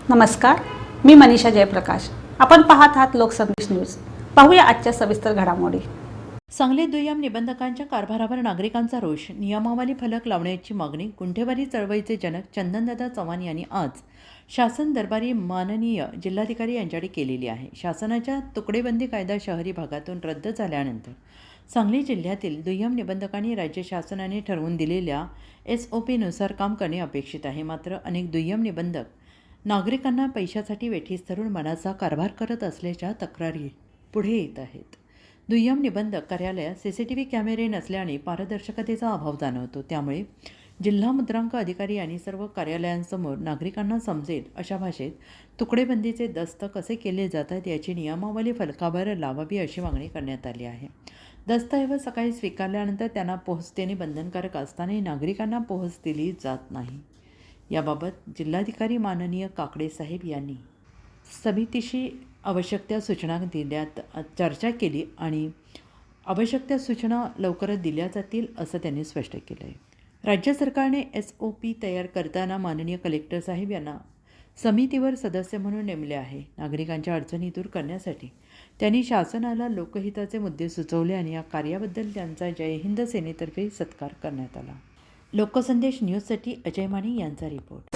नमस्कार, मी मनीषा जयप्रकाश. आपण पाहत आहात लोकसंदेश न्यूज. पाहूया आजच्या सविस्तर घडामोडी. सांगलीत दुय्यम निबंधकांच्या कारभारावर नागरिकांचा रोष. नियमावली फलक लावण्याची मागणी. गुंठेवारी चळवळीचे जनक चंदनदादा चव्हाण यांनी आज शासन दरबारी माननीय जिल्हाधिकारी यांच्याकडे केलेली आहे. शासनाच्या तुकडेबंदी कायदा शहरी भागातून रद्द झाल्यानंतर सांगली जिल्ह्यातील दुय्यम निबंधकांनी राज्य शासनाने ठरवून दिलेल्या SOPनुसार काम करणे अपेक्षित आहे. मात्र अनेक दुय्यम निबंधक नागरिकांना पैशासाठी वेठीस धरून मनाचा कारभार करत असल्याच्या तक्रारी पुढे येत आहेत. दुय्यम निबंधक कार्यालयात CCTV कॅमेरे नसल्याने पारदर्शकतेचा अभाव जाणवतो. त्यामुळे जिल्हा मुद्रांक अधिकारी आणि सर्व कार्यालयांसमोर नागरिकांना समजेल अशा भाषेत तुकडेबंदीचे दस्त कसे केले जातात याची नियमावली फलकावर लावावी अशी मागणी करण्यात आली आहे. दस्तऐवज सकाळी स्वीकारल्यानंतर त्यांना पोहोच देणे बंधनकारक असतानाही नागरिकांना पोहोच दिली जात नाही. याबाबत जिल्हाधिकारी माननीय काकडे साहेब यांनी समितीशी आवश्यक त्या सूचना दिल्यात चर्चा केली आणि आवश्यक त्या सूचना लवकरच दिल्या जातील असं त्यांनी स्पष्ट केलं आहे. राज्य सरकारने SOP तयार करताना माननीय कलेक्टर साहेब यांना समितीवर सदस्य म्हणून नेमले आहे. नागरिकांच्या अडचणी दूर करण्यासाठी त्यांनी शासनाला लोकहिताचे मुद्दे सुचवले आणि या कार्याबद्दल त्यांचा जय हिंद सेनेतर्फे सत्कार करण्यात आला. लोकसंदेश न्यूजसाठी अजय माने यांचा रिपोर्ट.